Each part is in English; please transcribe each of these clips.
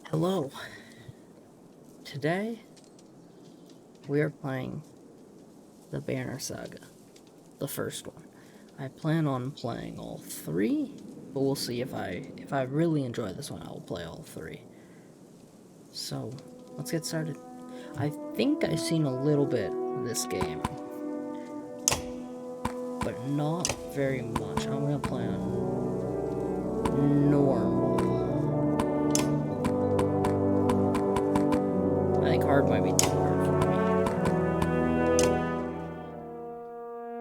Hello. Today, we are playing the Banner Saga, the first one. I plan on playing all three, but we'll see if I really enjoy this one, I will play all three. So, let's get started. I think I've seen a little bit of this game, but not very much. I'm gonna play on normal. I think hard might be too hard for me.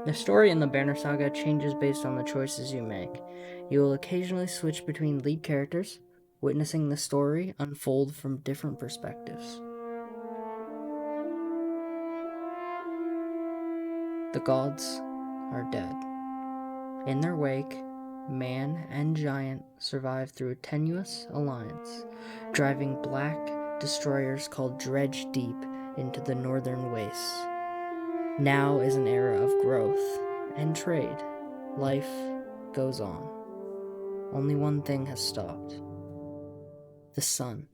The story in the Banner Saga changes based on the choices you make. You will occasionally switch between lead characters, witnessing the story unfold from different perspectives. The gods are dead. In their wake, man and giant survive through a tenuous alliance, driving black destroyers called Dredge Deep into the northern wastes. Now is an era of growth and trade. Life goes on. Only one thing has stopped. The sun.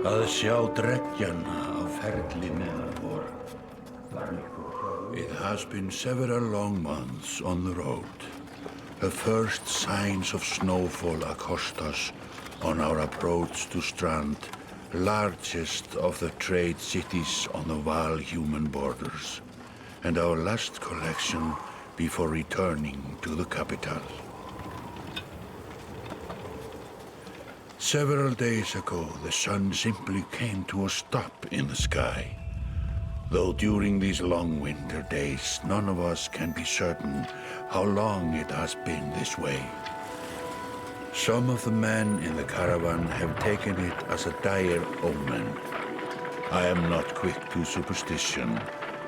Að sjá dreggjan á ferli neðan vor. It has been several long months on the road. The first signs of snowfall accost us on our approach to Strand, largest of the trade cities on the Val-human borders, and our last collection before returning to the capital. Several days ago, the sun simply came to a stop in the sky. Though during these long winter days, none of us can be certain how long it has been this way. Some of the men in the caravan have taken it as a dire omen. I am not quick to superstition,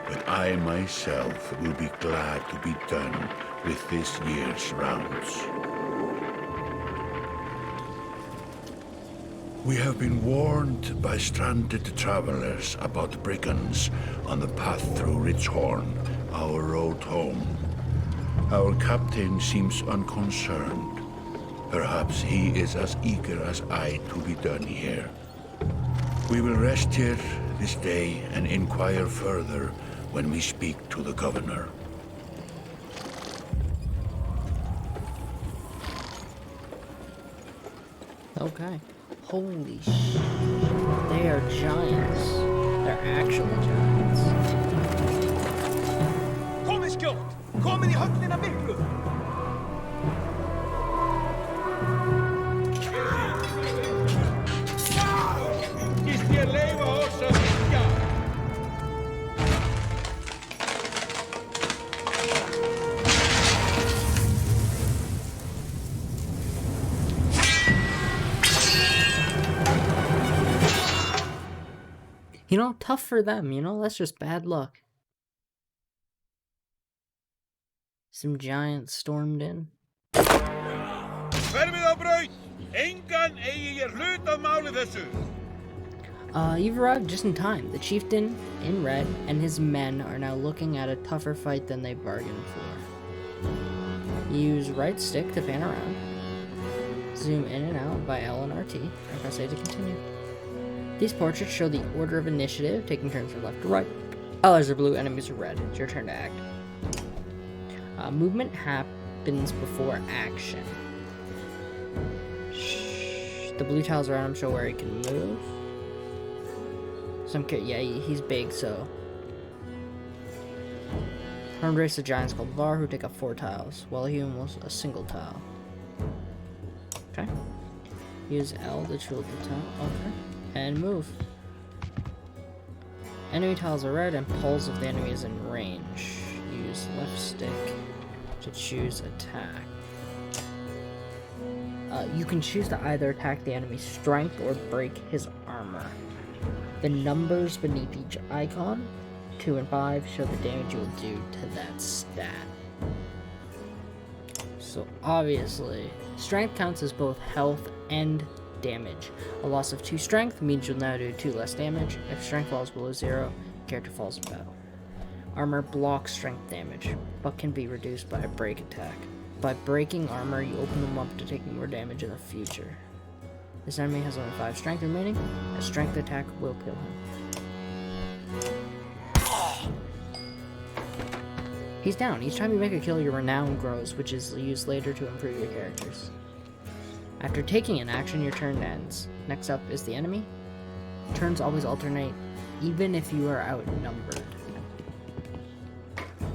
but I myself will be glad to be done with this year's rounds. We have been warned by stranded travelers about brigands on the path through Ridgehorn, our road home. Our captain seems unconcerned. Perhaps he is as eager as I to be done here. We will rest here this day and inquire further when we speak to the governor. Okay. Holy shit. They are giants. They're actual giants. Komið skjótt! Komið í höllina miklu! Skist ég leyfa oss að syngja? You know, tough for them, that's just bad luck. Some giants stormed in. Hverfið á braut! Engan eigi ég hlut að máli þessu! You've arrived just in time. The chieftain, in red, and his men are now looking at a tougher fight than they bargained for. Use right stick to pan around. Zoom in and out by L and RT, and press A to continue. These portraits show the order of initiative, taking turns from left to right. Allies are blue, enemies are red. It's your turn to act. Movement happens before action. The blue tiles around him show where he can move. Yeah, he's big, so. Horned race of giants called Var who take up 4 tiles, while human was a single tile. Okay. Use L to choose the tile. Okay. And move. Enemy tiles are red and pulse if the enemy is in range. Use left stick to choose attack. You can choose to either attack the enemy's strength or break his armor. The numbers beneath each icon, 2 and 5, show the damage you will do to that stat. So obviously, strength counts as both health and damage. A loss of 2 strength means you'll now do 2 less damage. If strength falls below 0, character falls in battle. Armor blocks strength damage, but can be reduced by a break attack. By breaking armor, you open them up to taking more damage in the future. This enemy has only 5 strength remaining. A strength attack will kill him. He's down. Each time you make a kill, your renown grows, which is used later to improve your characters. After taking an action, your turn ends. Next up is the enemy. Turns always alternate, even if you are outnumbered.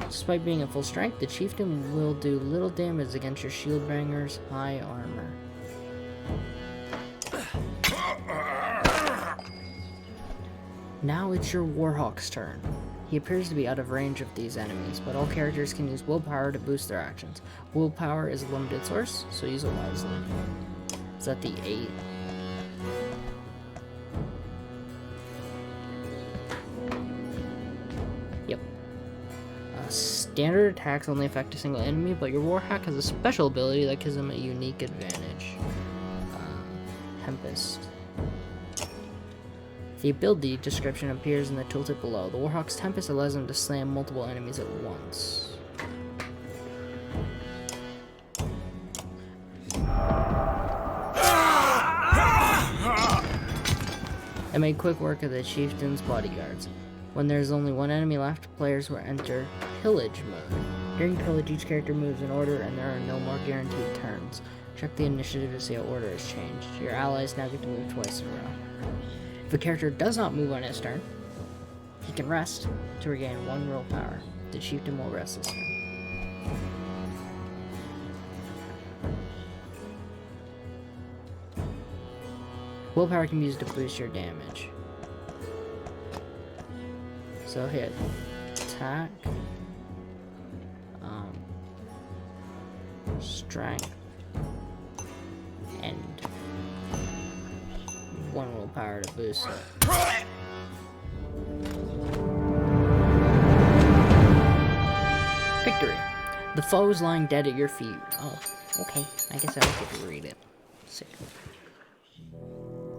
Despite being at full strength, the chieftain will do little damage against your shieldbringer's high armor. Now it's your warhawk's turn. He appears to be out of range of these enemies, but all characters can use willpower to boost their actions. Willpower is a limited source, so use it wisely. Is that the 8? Yep. Standard attacks only affect a single enemy, but your warhack has a special ability that gives him a unique advantage. Tempest. The ability description appears in the tooltip below. The Warhawk's Tempest allows him to slam multiple enemies at once. I made quick work of the chieftain's bodyguards. When there's only one enemy left, players will enter Pillage Mode. During Pillage, each character moves in order and there are no more guaranteed turns. Check the initiative to see how order has changed. Your allies now get to move twice in a row. If a character does not move on his turn, he can rest to regain 1 willpower. The chieftain will rest this turn. Willpower can be used to boost your damage. So hit attack, strength, and 1 willpower to boost it. Victory! The foe is lying dead at your feet. Oh, okay. I guess I don't get to read it. Sick.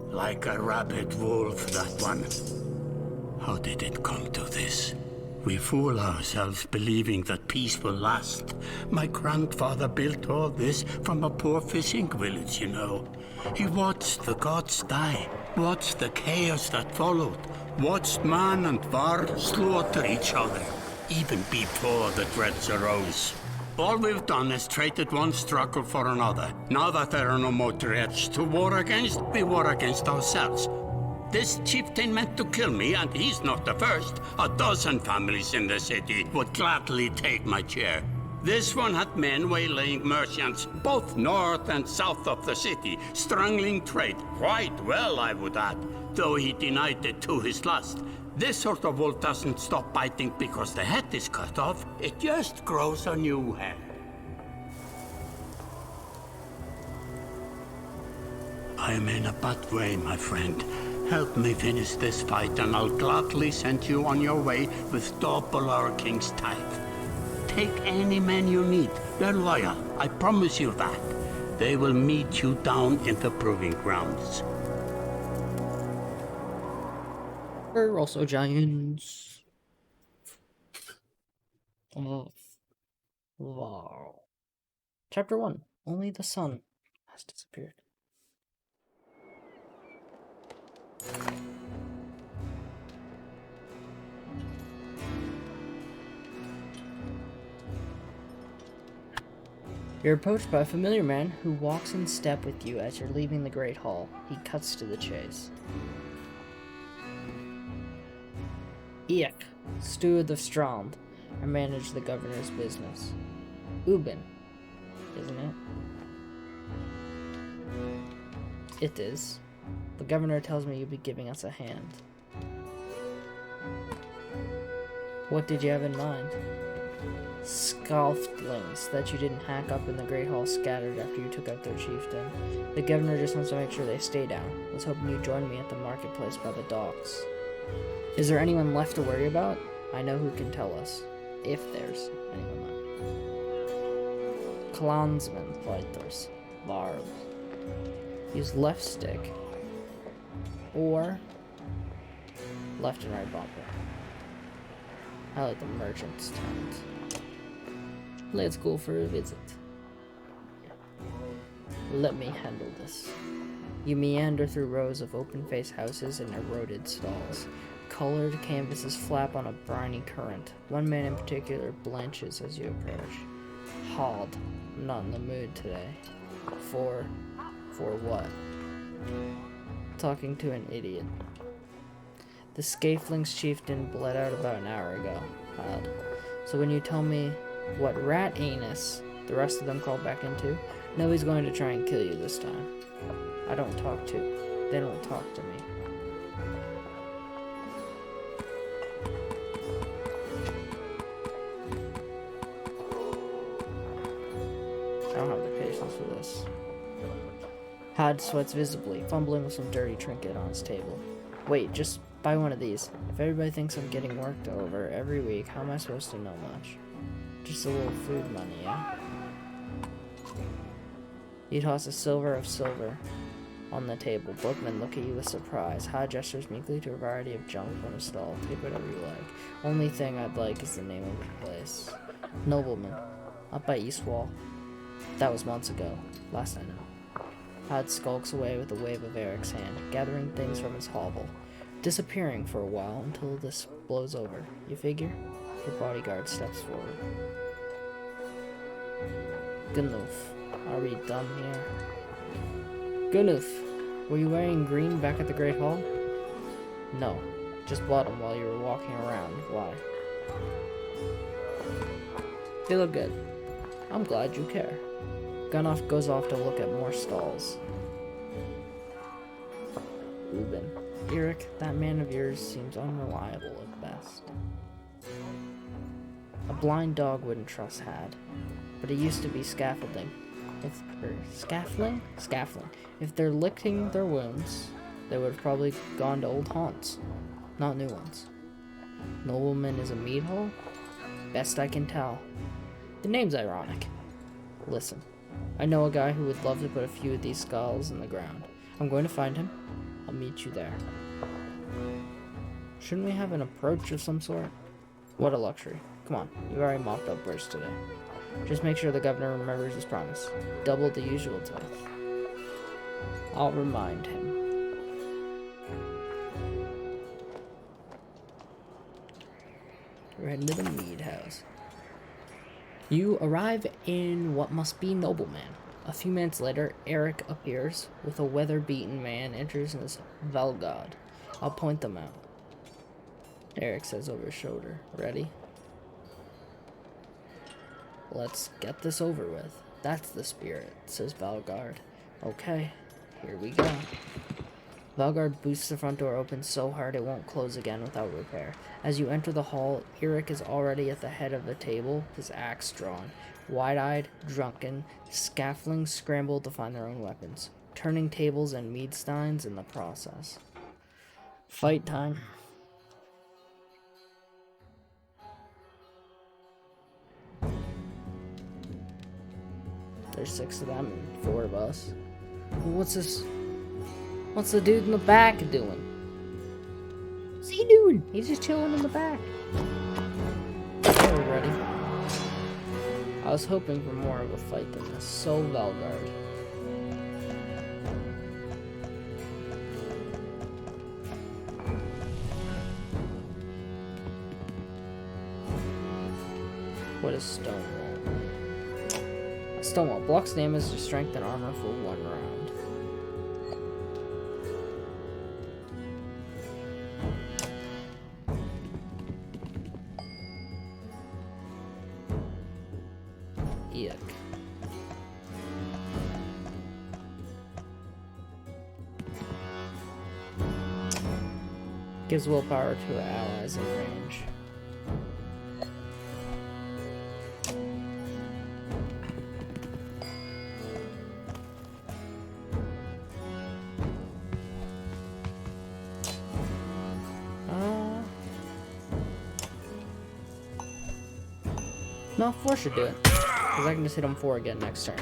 Like a rabid wolf, that one. How did it come to this? We fool ourselves believing that peace will last. My grandfather built all this from a poor fishing village, you know. He watched the gods die, watched the chaos that followed, watched man and var slaughter each other, even before the dreads arose. All we've done is traded one struggle for another. Now that there are no more dreads to war against, we war against ourselves. This chieftain meant to kill me, and he's not the first. A dozen families in the city would gladly take my chair. This one had men waylaying merchants, both north and south of the city, strangling trade, quite well, I would add, though he denied it to his last. This sort of wolf doesn't stop biting because the head is cut off. It just grows a new head. I am in a bad way, my friend. Help me finish this fight, and I'll gladly send you on your way with double our king's tithe. Take any men you need. They're loyal, I promise you that. They will meet you down in the proving grounds. We're also giants. Wow. Chapter 1. Only the sun has disappeared. You're approached by a familiar man who walks in step with you as you're leaving the Great Hall. He cuts to the chase. Eek, steward of Strand. I manage the governor's business. Ubin, isn't it? It is. The governor tells me you'll be giving us a hand. What did you have in mind? Scalpelings that you didn't hack up in the Great Hall scattered after you took out their chieftain. The governor just wants to make sure they stay down. I was hoping you'd join me at the marketplace by the docks. Is there anyone left to worry about? I know who can tell us. If there's anyone left. Clansmen, fighters, barbs. use left stick or left and right bumper. I like the merchant's tent. Let's go for a visit. Let me handle this. You meander through rows of open-faced houses and eroded stalls. Colored canvases flap on a briny current. One man in particular blanches as you approach. Hauled. I'm not in the mood today. For what? Talking to an idiot. The Scathling's chieftain bled out about an hour ago. Odd. So when you tell me what rat anus the rest of them crawled back into, nobody's going to try and kill you this time. They don't talk to me. I don't have the patience for this. Had sweats visibly, fumbling with some dirty trinket on his table. Wait, just buy one of these. If everybody thinks I'm getting worked over every week, how am I supposed to know much? Just a little food money, yeah? You toss a silver of silver on the table. Bookmen look at you with surprise. Hod gestures meekly to a variety of junk from a stall. Take whatever you like. Only thing I'd like is the name of the place. Nobleman. Up by East Wall. That was months ago. Last I know. Hod skulks away with a wave of Eric's hand, gathering things from his hovel, disappearing for a while until this blows over. You figure? Your bodyguard steps forward. Gunulf, are we done here? Gunulf, were you wearing green back at the Great Hall? No, just bought them while you were walking around. Why? They look good. I'm glad you care. Gunulf goes off to look at more stalls. Reuben, Eric, that man of yours seems unreliable at best. A blind dog wouldn't trust Had, but it used to be scaffolding. Scaffolding? If they're licking their wounds, they would have probably gone to old haunts, not new ones. Nobleman is a meat hole? Best I can tell. The name's ironic. Listen, I know a guy who would love to put a few of these skulls in the ground. I'm going to find him. I'll meet you there. Shouldn't we have an approach of some sort? What a luxury. Come on, you've already mopped up worse today. Just make sure the governor remembers his promise. Double the usual tithe. I'll remind him. We're heading to the mead house. You arrive in what must be Nobleman. A few minutes later, Eric appears with a weather-beaten man enters as Valgod. I'll point them out. Eric says over his shoulder, ready? Let's get this over with. That's the spirit, says Valgard. Okay, here we go. Valgard boosts the front door open so hard it won't close again without repair. As you enter the hall, Eric is already at the head of the table, his axe drawn. Wide-eyed, drunken, scaflings scramble to find their own weapons, turning tables and mead steins in the process. Fight time. There's 6 of them and 4 of us. What's this? What's the dude in the back doing? What's he doing? He's just chilling in the back. Okay, we're ready. I was hoping for more of a fight than this. So Valgard. What is Stonewall? Stonewall blocks damage to strength and armor for 1 round. Yuck. Gives willpower to allies in range. No, 4 should do it. Because I can just hit him 4 again next turn.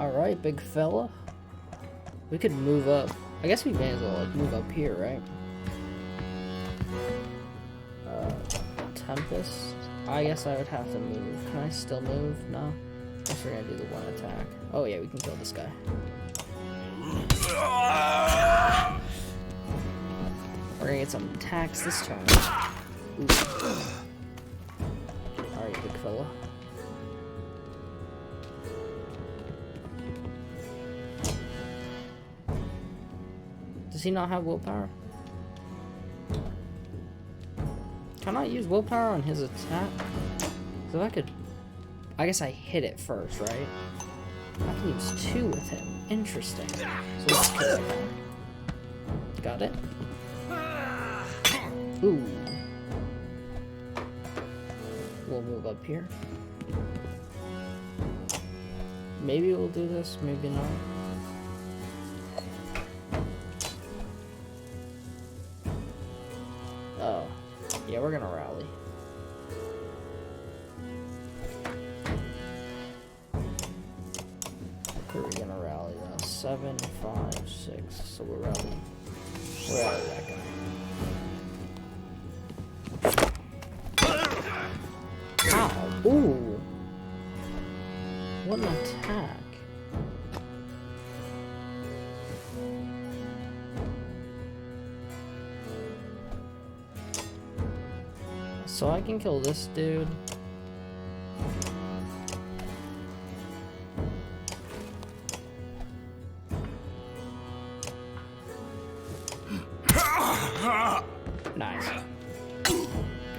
Alright, big fella. We could move up. I guess we may as well like move up here, right? Tempest. I guess I would have to move. Can I still move? No. I guess we're gonna do the one attack. Oh yeah, we can kill this guy. We're gonna get some attacks this turn. Alright, big fella. Does he not have willpower? Can I use willpower on his attack? So I could... I guess I hit it first, right? I can use 2 with him. Interesting. So let's kill that guy. Got it? Ooh. We'll move up here. Maybe we'll do this, maybe not. Oh. Yeah, we're gonna rally. Who are we gonna rally though? 7, 5, 6. So we're rallying. We're rally that guy. Ow! Ooh! What an attack! So I can kill this dude. Nice.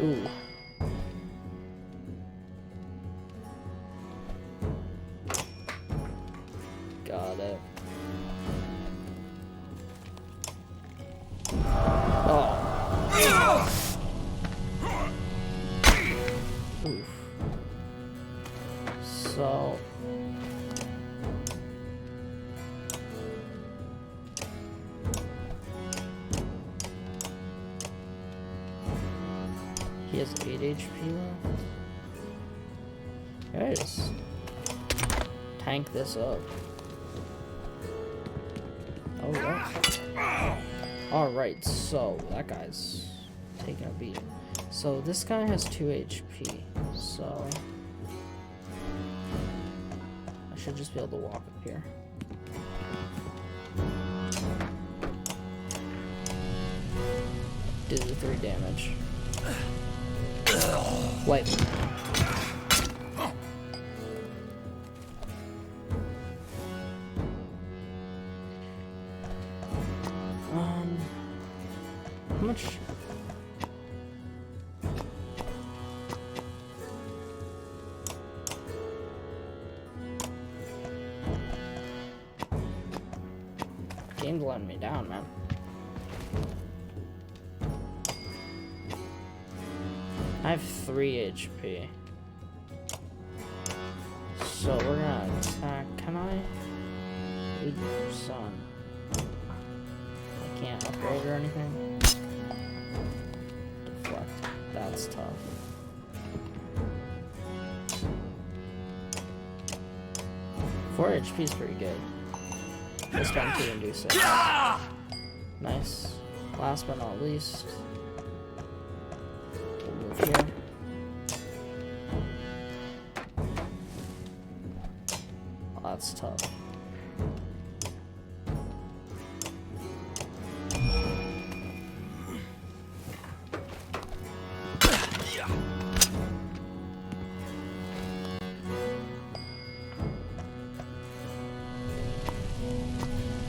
Ooh. Got it. Oh. Oof. So... he has 8 HP left. Alright, just tank this up. Oh, alright, so that guy's taking a beating. So this guy has 2 HP, so I should just be able to walk up here. Do the 3 damage. Wipe. How much? Game's letting me down, man. I have 3 HP. So we're gonna attack. Can I? 80%. I can't upgrade or anything. Deflect. That's tough. Four HP is pretty good. Let's spend 2 and do 6. Nice. Last but not least, we'll move here. Oh, that's tough.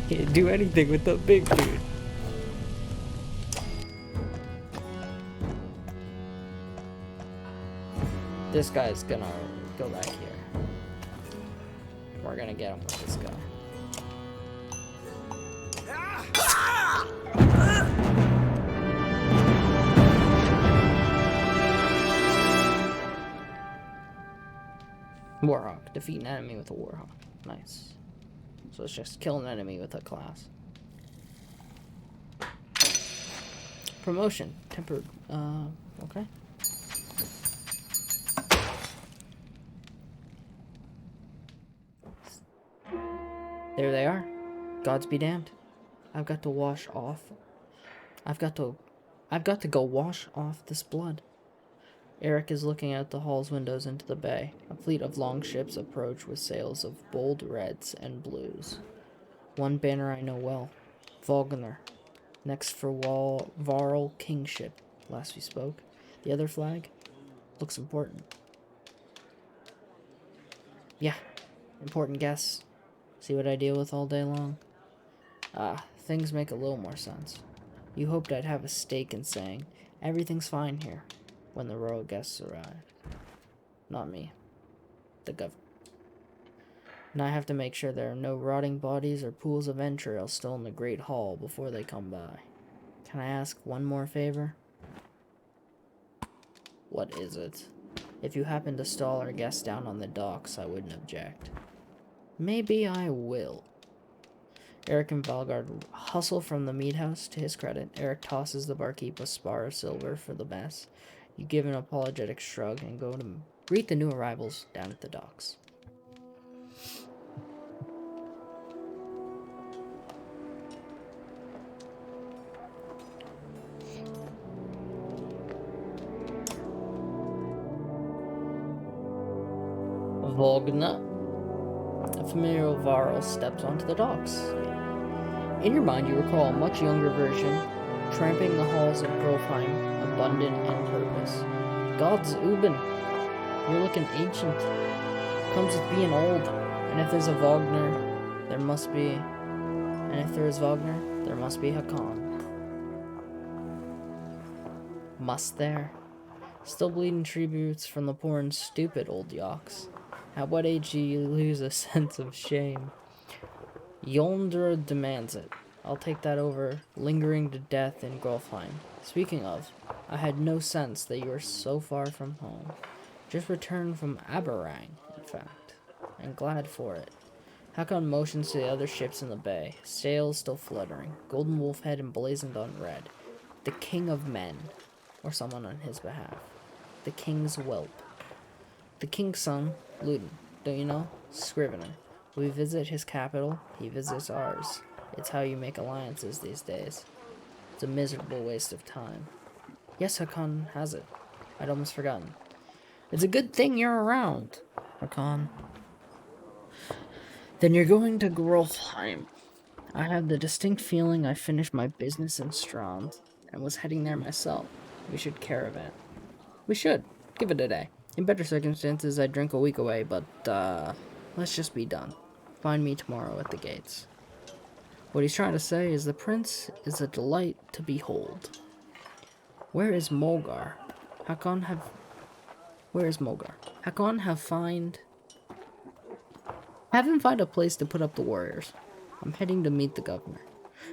Can't do anything with the big dude. This guy's gonna go back here. We're gonna get him with this guy. Warhawk. Defeat an enemy with a Warhawk. Nice. So it's just kill an enemy with a class. Promotion. Tempered. Okay. There they are. Gods be damned. I've got to wash off. I've got to go wash off this blood. Eric is looking out the hall's windows into the bay. A fleet of longships approach with sails of bold reds and blues. One banner I know well. Wagner. Next for Varl Kingship. Last we spoke. The other flag? Looks important. Yeah. Important guess. See what I deal with all day long? Ah, things make a little more sense. You hoped I'd have a stake in saying, everything's fine here, when the royal guests arrived. Not me. The governor. And I have to make sure there are no rotting bodies or pools of entrails still in the Great Hall before they come by. Can I ask one more favor? What is it? If you happen to stall our guests down on the docks, I wouldn't object. Maybe I will. Eric and Valgard hustle from the mead house. To his credit, Eric tosses the barkeep a spar of silver for the mess. You give an apologetic shrug and go to greet the new arrivals down at the docks. Wagner. A familiar Varl steps onto the docks. In your mind, you recall a much younger version, tramping the halls of Grofheim, abundant in purpose. Gods, Uben, you're looking ancient. Comes with being old. And if there's a Wagner, there must be... And if there is Wagner, there must be Hakon. Must there? Still bleeding tributes from the poor and stupid old yaks. At what age do you lose a sense of shame? Yonder demands it. I'll take that over lingering to death in Grofheim. Speaking of, I had no sense that you were so far from home. Just returned from Aberrang, in fact. And glad for it. Hakon motions to the other ships in the bay, sails still fluttering, golden wolf head emblazoned on red. The king of men, or someone on his behalf. The king's whelp. The king's son, Luden, don't you know? Scrivener. We visit his capital, he visits ours. It's how you make alliances these days. It's a miserable waste of time. Yes, Hakon has it. I'd almost forgotten. It's a good thing you're around, Hakon. Then you're going to Grofheim. I have the distinct feeling I finished my business in Strand and was heading there myself. We should caravan. We should. Give it a day. In better circumstances, I'd drink a week away, but, let's just be done. Find me tomorrow at the gates. What he's trying to say is the prince is a delight to behold. Where is Mogar? Where is Mogar? Have him find a place to put up the warriors. I'm heading to meet the governor.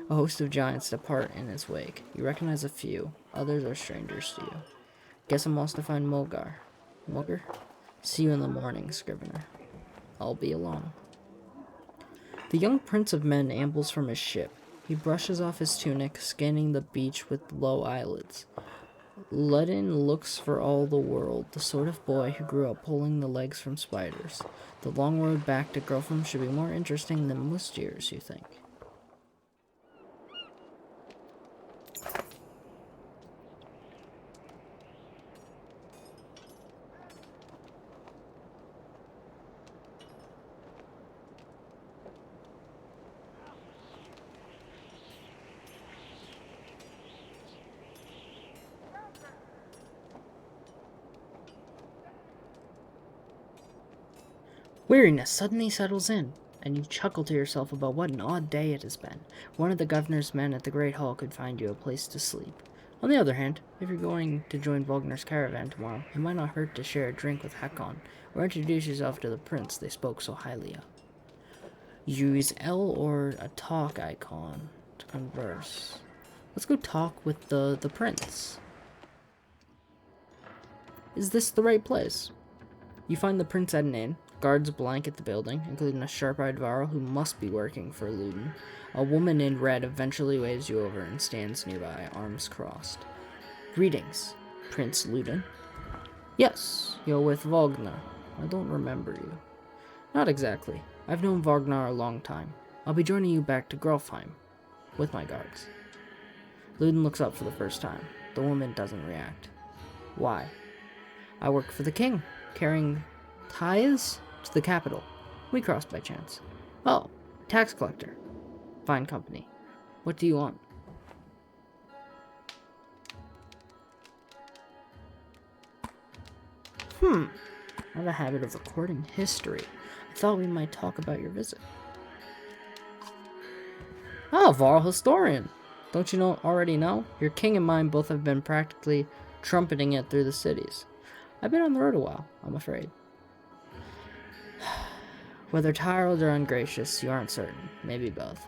A host of giants depart in his wake. You recognize a few. Others are strangers to you. Guess I'm lost to find Mogar. Mogar? See you in the morning, Scrivener. I'll be along. The young prince of men ambles from his ship. He brushes off his tunic, scanning the beach with low eyelids. Ludin looks for all the world, the sort of boy who grew up pulling the legs from spiders. The long road back to Grofheim should be more interesting than most years, you think. Weariness suddenly settles in, and you chuckle to yourself about what an odd day it has been. One of the governor's men at the Great Hall could find you a place to sleep. On the other hand, if you're going to join Wagner's caravan tomorrow, it might not hurt to share a drink with Hakon, or introduce yourself to the prince they spoke so highly of. Use L or a talk icon to converse. Let's go talk with the prince. Is this the right place? You find the prince at an inn. Guards blanket the building, including a sharp-eyed Varl who must be working for Luden. A woman in red eventually waves you over and stands nearby, arms crossed. Greetings, Prince Luden. Yes, you're with Wagner. I don't remember you. Not exactly. I've known Wagner a long time. I'll be joining you back to Grolfheim with my guards. Luden looks up for the first time. The woman doesn't react. Why? I work for the king, carrying tithes to the capital. We crossed by chance. Oh, tax collector. Fine company. What do you want? I have a habit of recording history. I thought we might talk about your visit. Oh, Varl historian. Don't you already know? Your king and mine both have been practically trumpeting it through the cities. I've been on the road a while, I'm afraid. Whether tired or ungracious, you aren't certain. Maybe both.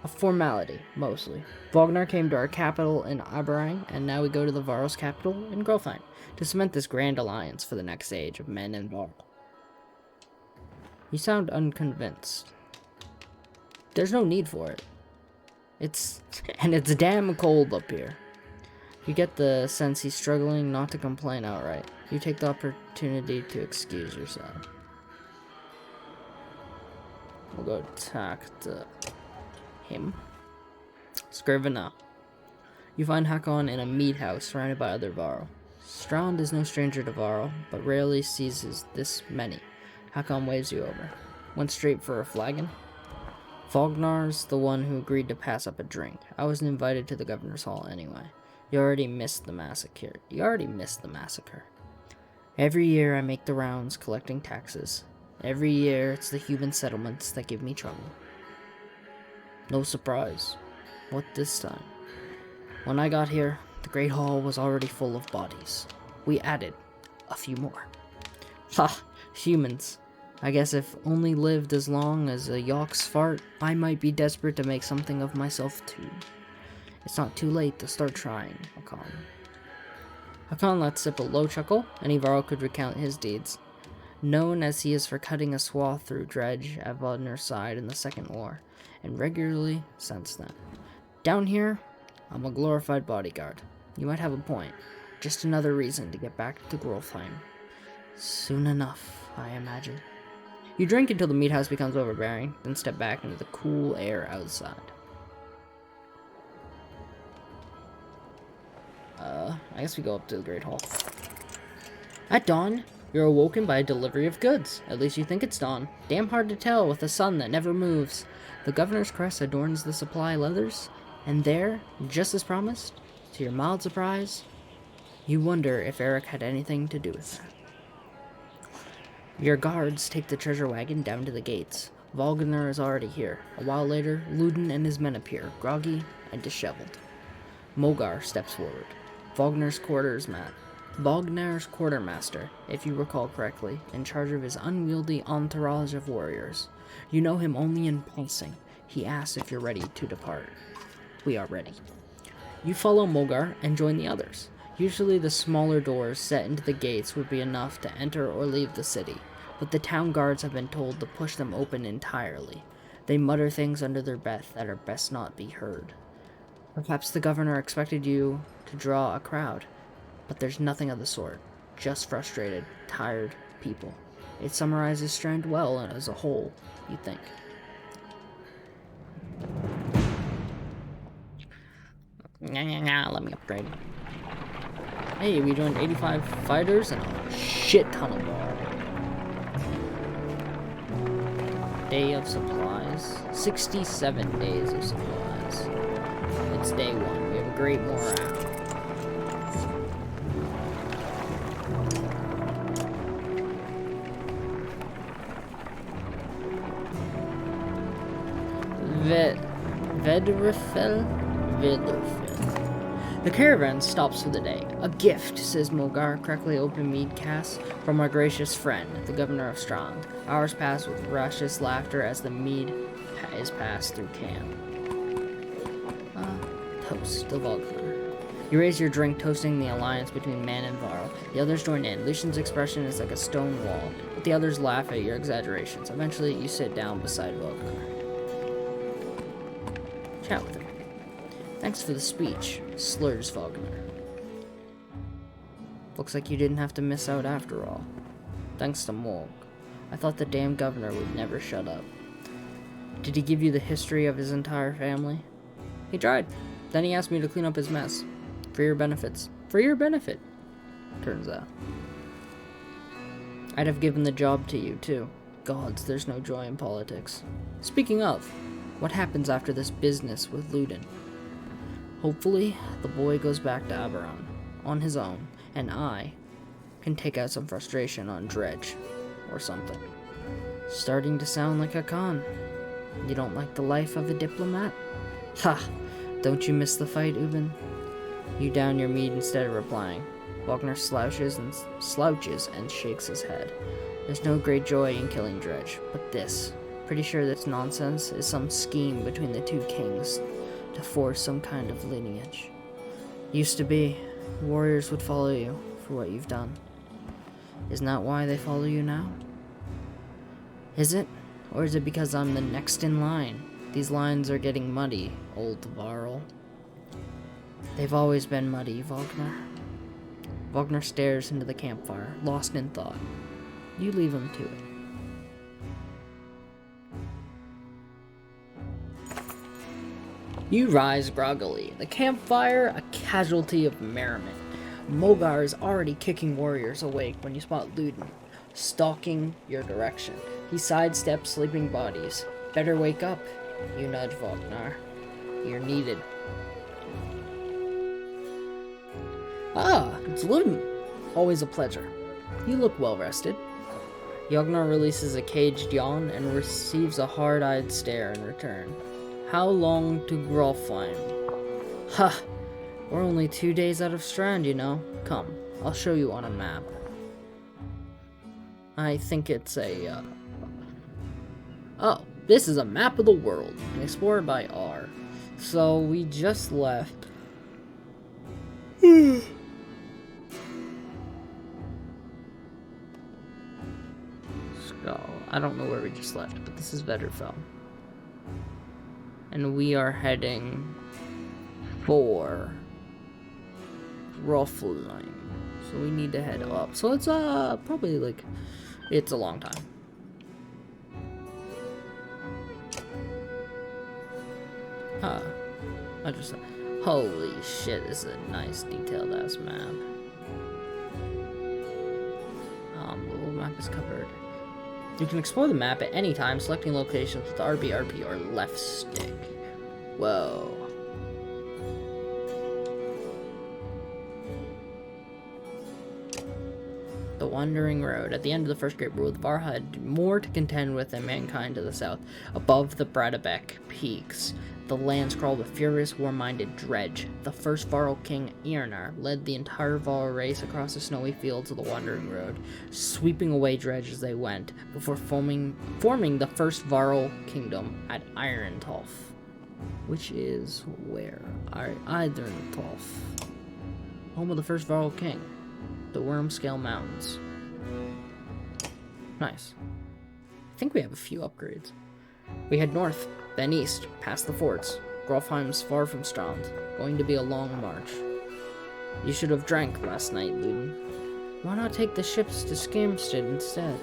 A formality, mostly. Wagner came to our capital in Aberang, and now we go to the Varl's capital in Grolfheim to cement this grand alliance for the next age of men and Varl. You sound unconvinced. There's no need for it. It's damn cold up here. You get the sense he's struggling not to complain outright. You take the opportunity to excuse yourself. We'll go talk to him. Scrivener. You find Hakon in a meat house surrounded by other Varl. Strand is no stranger to Varl, but rarely sees this many. Hakon waves you over. Went straight for a flagon? Vognar's the one who agreed to pass up a drink. I wasn't invited to the governor's hall anyway. You already missed the massacre. Every year I make the rounds collecting taxes. Every year it's the human settlements that give me trouble. No surprise. What this time? When I got here, the Great Hall was already full of bodies. We added a few more. Ha! Humans. I guess if only lived as long as a Yawk's fart, I might be desperate to make something of myself too. It's not too late to start trying, Hakon. Hakon let slip a low chuckle, and Varl could recount his deeds. Known as he is for cutting a swath through Dredge at Vodner's side in the Second War, and regularly since then. Down here, I'm a glorified bodyguard. You might have a point. Just another reason to get back to Grolfheim. Soon enough, I imagine. You drink until the meat house becomes overbearing, then step back into the cool air outside. I guess we go up to the Great Hall. At dawn, you're awoken by a delivery of goods. At least you think it's dawn. Damn hard to tell with a sun that never moves. The governor's crest adorns the supply leathers, and there, just as promised, to your mild surprise, you wonder if Eric had anything to do with it. Your guards take the treasure wagon down to the gates. Wagner is already here. A while later, Luden and his men appear, groggy and disheveled. Mogar steps forward. Wagner's quartermaster, if you recall correctly, in charge of his unwieldy entourage of warriors. You know him only in passing. He asks if you're ready to depart. We are ready. You follow Mogar and join the others. Usually the smaller doors set into the gates would be enough to enter or leave the city, but the town guards have been told to push them open entirely. They mutter things under their breath that are best not be heard. Perhaps the governor expected you to draw a crowd, but there's nothing of the sort. Just frustrated, tired people. It summarizes Strand well as a whole, you think. Let me upgrade. Hey, we joined 85 fighters and a shit ton of ball. Day of supplies. 67 days of supplies. It's day one. We have a great morale. Vedrefel. The caravan stops for the day. A gift, says Mogar, correctly open mead cask from our gracious friend, the governor of Strand. Hours pass with raucous laughter as the mead is passed through camp. Toast to Wagner. You raise your drink, toasting the alliance between man and Varl. The others join in. Lucian's expression is like a stone wall, but the others laugh at your exaggerations. Eventually, you sit down beside Wagner. Chat with him. Thanks for the speech, slurs Wagner. Looks like you didn't have to miss out after all. Thanks to Morg. I thought the damn governor would never shut up. Did he give you the history of his entire family? He tried. Then he asked me to clean up his mess. For your benefits. For your benefit, turns out. I'd have given the job to you, too. Gods, there's no joy in politics. Speaking of, what happens after this business with Ludin? Hopefully, the boy goes back to Aberon on his own, and I can take out some frustration on Dredge, or something. Starting to sound like a con. You don't like the life of a diplomat? Ha! Don't you miss the fight, Ubin? You down your meat instead of replying. Wagner slouches and shakes his head. There's no great joy in killing Dredge, but this. Pretty sure this nonsense is some scheme between the two kings to force some kind of lineage. Used to be, warriors would follow you for what you've done. Isn't that why they follow you now? Is it? Or is it because I'm the next in line? These lines are getting muddy, old Varl. They've always been muddy, Wagner. Wagner stares into the campfire, lost in thought. You leave him to it. You rise groggily, the campfire a casualty of merriment. Mogar is already kicking warriors awake when you spot Ludin, stalking your direction. He sidesteps sleeping bodies. Better wake up, you nudge Wagner. You're needed. Ah, it's Ludin. Always a pleasure. You look well rested. Yognar releases a caged yawn and receives a hard-eyed stare in return. How long to Grolfheim? Ha! We're only 2 days out of Strand, you know. Come, I'll show you on a map. I think it's a, Oh, this is a map of the world, explored by R. So, we just left. So, I don't know where we just left, but this is Vedderfell. And we are heading for Grolfheim. So we need to head up. So it's probably like it's a long time. I just holy shit, this is a nice detailed ass map. The whole map is covered. You can explore the map at any time, selecting locations with RB, RP, or left stick. Whoa. The Wandering Road. At the end of the First Great War, the Var had more to contend with than mankind to the south. Above the Bradabek peaks, the land scrawled with furious, war-minded Dredge. The first Varl king, Earnar, led the entire Varl race across the snowy fields of the Wandering Road, sweeping away Dredge as they went, before forming the first Varl kingdom at Irontalf. Which is where? Irontalf. Home of the first Varl king. The Wormscale Mountains. Nice. I think we have a few upgrades. We head north, then east, past the forts. Grolfheim's far from Strand. Going to be a long march. You should have drank last night, Ludin. Why not take the ships to Skirmstead instead?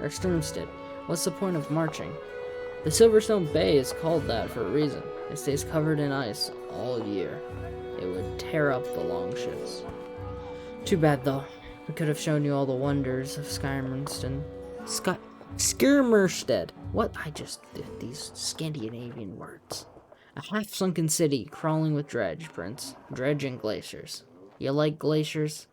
Or Sturmstead. What's the point of marching? The Silverstone Bay is called that for a reason. It stays covered in ice all year. It would tear up the longships. Too bad, though. We could have shown you all the wonders of Skirmstead. Skirmstead. What? I just did these Scandinavian words. A half-sunken city crawling with dredge, Prince. Dredge and glaciers. You like glaciers?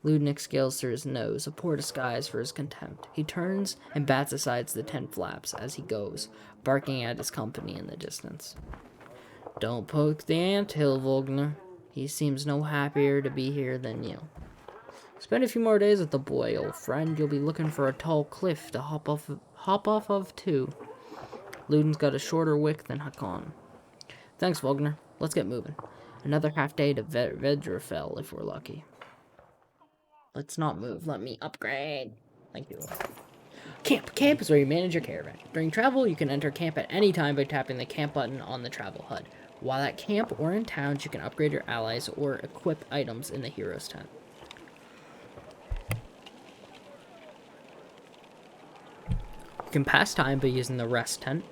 Ludin scales through his nose, a poor disguise for his contempt. He turns and bats aside the tent flaps as he goes, barking at his company in the distance. Don't poke the anthill, Wagner. He seems no happier to be here than you. Spend a few more days with the boy, old friend. You'll be looking for a tall cliff to hop off of, too. Ludin's got a shorter wick than Hakon. Thanks, Wagner. Let's get moving. Another half day to Vedderfell, if we're lucky. Let's not move. Let me upgrade. Thank you. Camp. Camp is where you manage your caravan. During travel, you can enter camp at any time by tapping the camp button on the travel HUD. While at camp or in towns, you can upgrade your allies or equip items in the hero's tent. You can pass time by using the rest tent.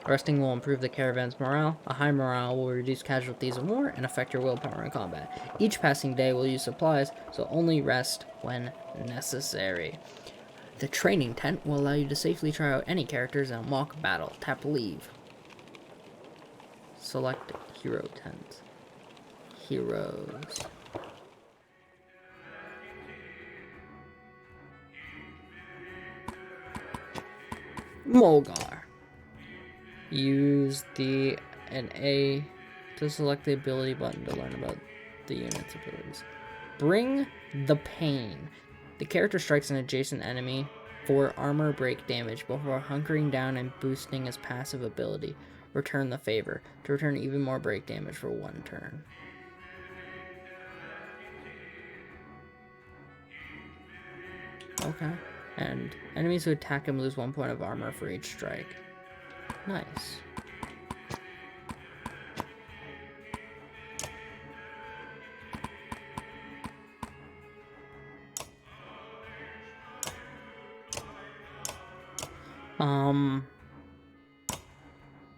Resting will improve the caravan's morale. A high morale will reduce casualties in war and affect your willpower in combat. Each passing day will use supplies, so only rest when necessary. The training tent will allow you to safely try out any characters and unlock battle. Tap leave. Select hero tent. Heroes. Mulgar. Use an A to select the ability button to learn about the unit's abilities. Bring the Pain. The character strikes an adjacent enemy for armor break damage before hunkering down and boosting his passive ability. Return the Favor to return even more break damage for 1 turn. Okay. And enemies who attack him lose 1 point of armor for each strike. Nice.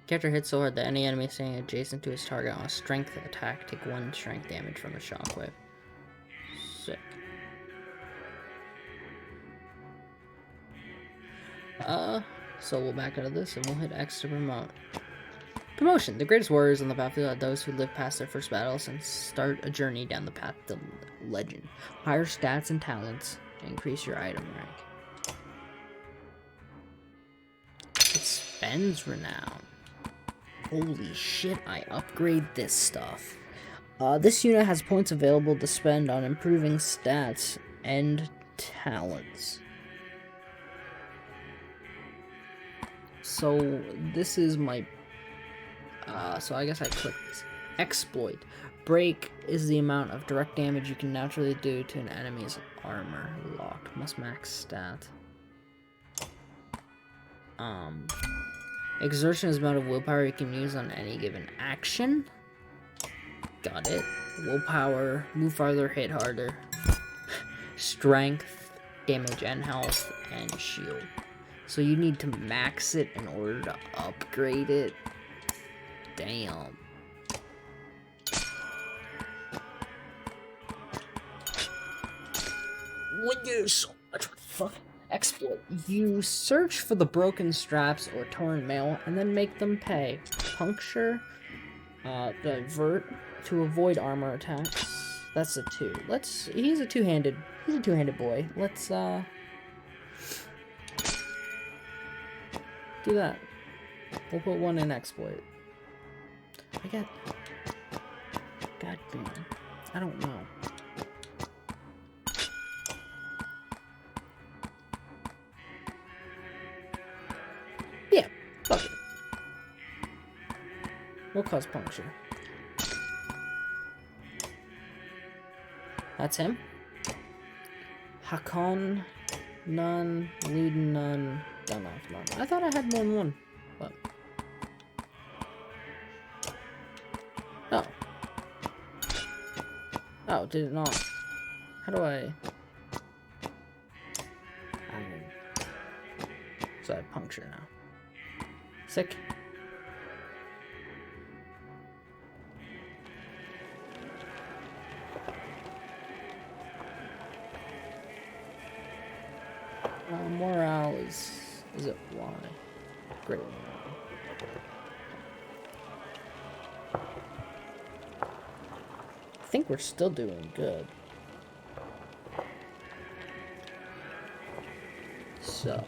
Character hits so hard that any enemy standing adjacent to his target on a strength attack take 1 strength damage from a shockwave. Sick. So we'll back out of this and we'll hit X to promote. Promotion. The greatest warriors on the battlefield are those who live past their first battles and start a journey down the path to legend. Higher stats and talents increase your item rank. It spends renown. Holy shit, I upgrade this stuff. This unit has points available to spend on improving stats and talents. So this is my so I guess I click this. Exploit. Break is the amount of direct damage you can naturally do to an enemy's armor. Locked. Must max stat. Exertion is the amount of willpower you can use on any given action. Got it. Willpower. Move farther, hit harder. Strength, damage and health, and shield. So you need to max it in order to upgrade it. Damn. Would you so much fuck? Exploit. You search for the broken straps or torn mail and then make them pay. Puncture. Divert to avoid armor attacks. That's a 2. He's a two-handed boy. Let's do that. We'll put 1 in exploit. God damn. I don't know. Yeah, fuck it. We'll cause puncture. That's him. Hakon, none. Luden, none. Done off, none. I thought I had more than 1, but... Oh. Oh, did it not? How do I... So I have puncture now. Sick. Morale is it Y? Great morale. I think we're still doing good. So